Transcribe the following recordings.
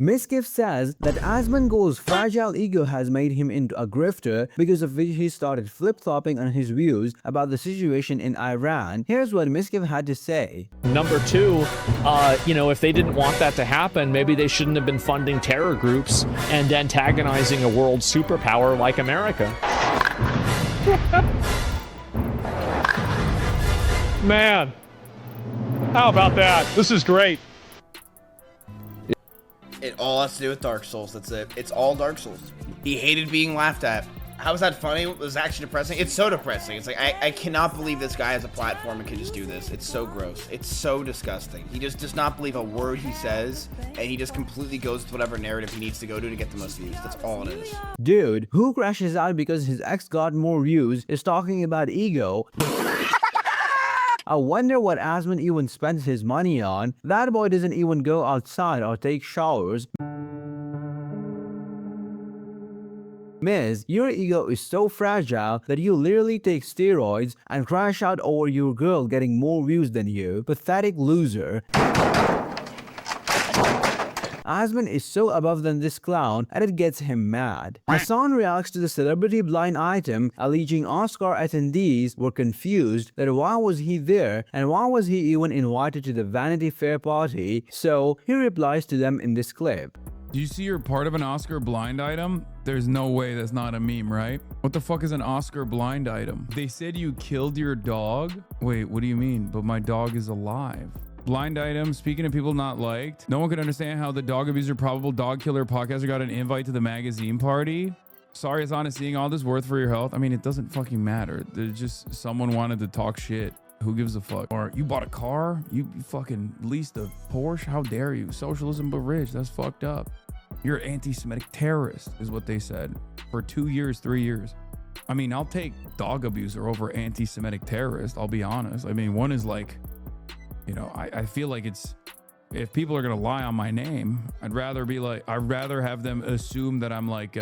Mizkif says that Asmongold's fragile ego has made him into a grifter, because of which he started flip-flopping on his views about the situation in Iran. Here's what Mizkif had to say. Number two, if they didn't want that to happen, maybe they shouldn't have been funding terror groups and antagonizing a world superpower like America. Man, how about that? This is great. It all has to do with Dark Souls. That's it. It's all Dark Souls. He hated being laughed at. How was that funny? It was actually depressing. It's so depressing. It's like, I cannot believe this guy has a platform and can just do this. It's so gross. It's so disgusting. He just does not believe a word he says, and he just completely goes to whatever narrative he needs to go to get the most views. That's all it is. Dude, who crashes out because his ex got more views is talking about ego. I wonder what Asmon even spends his money on. That boy doesn't even go outside or take showers. Miz, your ego is so fragile that you literally take steroids and crash out over your girl getting more views than you. Pathetic loser. Asmon is so above than this clown, and it gets him mad. Hasan reacts to the celebrity blind item, alleging Oscar attendees were confused that why was he there and why was he even invited to the Vanity Fair party, so he replies to them in this clip. Do you see you're part of an Oscar blind item? There's no way that's not a meme, right? What the fuck is an Oscar blind item? They said you killed your dog? Wait, what do you mean? But my dog is alive. Blind item, speaking of people not liked. No one could understand how the dog abuser probable dog killer podcaster got an invite to the magazine party. Sorry, Hasan is seeing all this worth for your health. I mean, it doesn't fucking matter. There's just someone wanted to talk shit. Who gives a fuck? Or you bought a car? You fucking leased a Porsche? How dare you? Socialism but rich. That's fucked up. You're an anti-Semitic terrorist is what they said for 2 years, 3 years. I mean, I'll take dog abuser over anti-Semitic terrorist. I'll be honest. I mean, one is like, I feel like it's, if people are going to lie on my name, I'd rather have them assume that I'm like,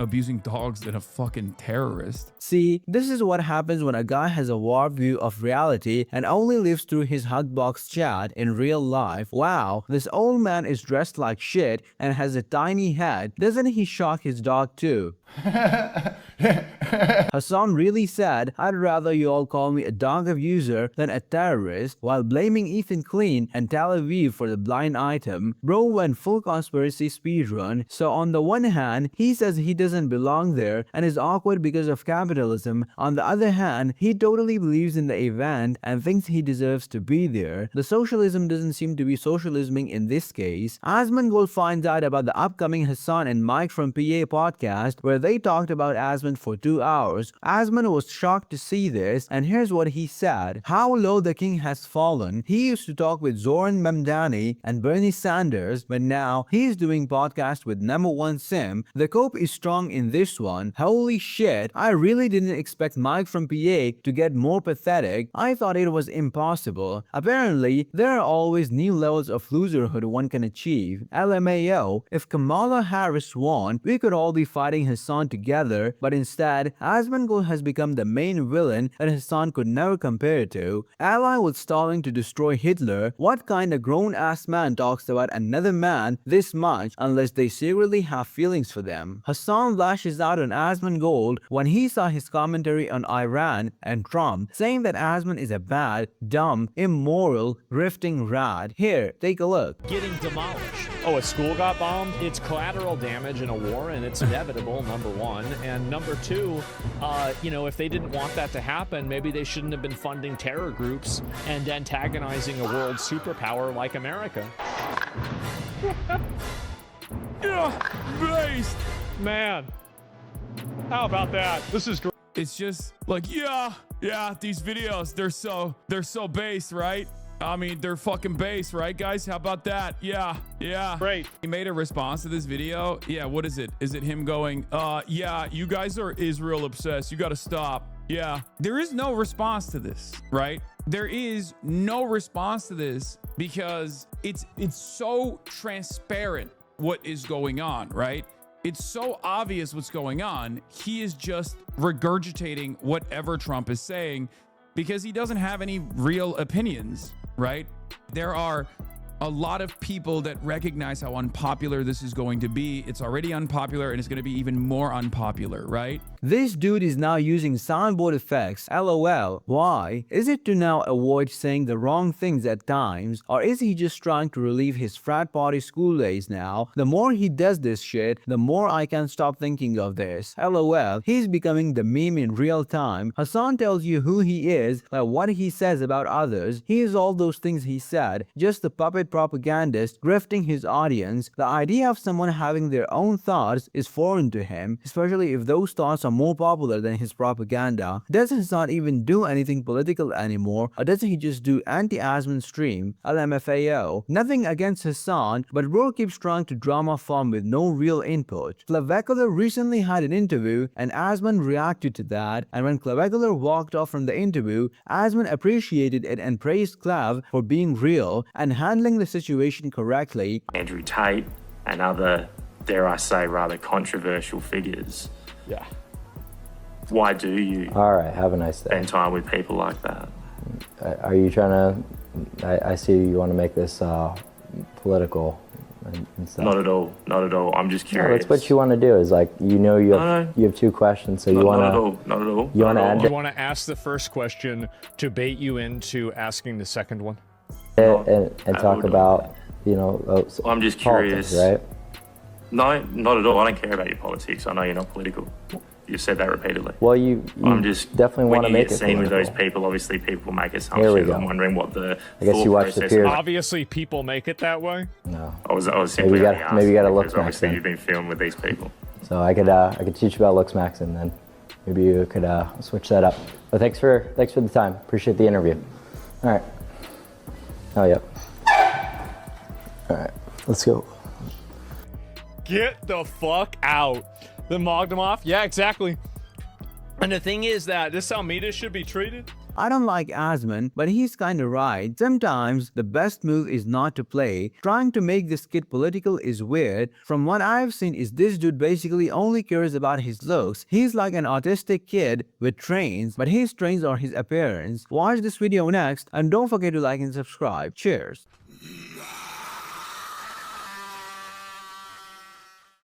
abusing dogs than a fucking terrorist. See, this is what happens when a guy has a warped view of reality and only lives through his hugbox chat in real life. Wow, this old man is dressed like shit and has a tiny head. Doesn't he shock his dog too? Hasan really said, I'd rather you all call me a dog abuser than a terrorist, while blaming Ethan Klein and Tel Aviv for the blind item. Bro went full conspiracy speedrun, so on the one hand, he says he doesn't belong there and is awkward because of capitalism. On the other hand, he totally believes in the event and thinks he deserves to be there. The socialism doesn't seem to be socialisming in this case. Asmongold finds out about the upcoming Hasan and MikeFromPA podcast, where they talked about Asmon for 2 hours. Asmon was shocked to see this, and here's what he said. How low the king has fallen. He used to talk with Zoran Memdani and Bernie Sanders, but now he's doing podcasts with #1 simp. The cope is strong in this one. Holy shit, I really didn't expect MikeFromPA to get more pathetic. I thought it was impossible. Apparently, there are always new levels of loserhood one can achieve. LMAO, if Kamala Harris won, we could all be fighting Hasan together, but instead, Asmongold has become the main villain that Hasan could never compare to. Ally with Stalin to destroy Hitler, what kind of grown-ass man talks about another man this much unless they secretly have feelings for them? Hasan lashes out on Asmongold when he saw his commentary on Iran and Trump, saying that Asmon is a bad, dumb, immoral, grifting rat. Here, take a look. Getting demolished. Oh, a school got bombed? It's collateral damage in a war, and it's inevitable, number one. And number two, if they didn't want that to happen, maybe they shouldn't have been funding terror groups and antagonizing a world superpower like America. Yeah, based. Man, how about that? This is great. It's just like, yeah, these videos, they're so base, right? I mean, they're fucking base, right, guys? How about that? Yeah. Great. He made a response to this video. Yeah, what is it? Is it him going, yeah, you guys are Israel obsessed. You got to stop. Yeah. There is no response to this, right? There is no response to this because it's so transparent what is going on, right? It's so obvious what's going on. He is just regurgitating whatever Trump is saying because he doesn't have any real opinions, right? There are a lot of people that recognize how unpopular this is going to be. It's already unpopular and it's going to be even more unpopular, right? This dude is now using soundboard effects, lol. Why? Is it to now avoid saying the wrong things at times, or is he just trying to relieve his frat party school days now? The more he does this shit, the more I can't stop thinking of this. LOL, he's becoming the meme in real time. Hasan tells you who he is by what he says about others. He is all those things he said, just the puppet propagandist grifting his audience. The idea of someone having their own thoughts is foreign to him, especially if those thoughts are more popular than his propaganda. Does Hasan even do anything political anymore, or doesn't he just do anti-Asmon stream? LMFAO. Nothing against Hasan, but bro keeps trying to drama farm with no real input. Clavicular recently had an interview and Asmon reacted to that, and when Clavicular walked off from the interview, Asmon appreciated it and praised Clav for being real and handling the situation correctly. Andrew Tate and other, dare I say, rather controversial figures. Yeah. Why do you All right, have a nice day. spend time with people like that? Are you trying to, I see you want to make this political and stuff. Not at all, not at all. I'm just No, curious. that's what you want to do is like, you know, you have two questions, so you want Not at to, all, not at all. you not want to at all. add You want to ask the first question to bait you into asking the second one? and I talk would. about, you know, I'm just politics, curious. right? No, not at all. I don't care about your politics. I know you're not political. You've said that repeatedly. Well, you I'm just definitely want to when you make get it seen with those political. people, obviously people make Here we assumptions. go. I'm wondering what the I guess thought you watched the process Feud. was. Obviously, people make it that way. No. I was simply you only got- maybe you asking gotta look because back obviously then. you've been filmed with these people. So I could teach you about Lux Maxon then. Maybe you could switch that up. But thanks for the time. Appreciate the interview. All right. Oh, yep. All right. Let's go. Get the fuck out. Then mogged him off? Yeah, exactly. And the thing is that this is how media should be treated. I don't like Asmon, but he's kinda right. Sometimes the best move is not to play. Trying to make this kid political is weird. From what I've seen is this dude basically only cares about his looks. He's like an autistic kid with trains, but his trains are his appearance. Watch this video next and don't forget to like and subscribe. Cheers.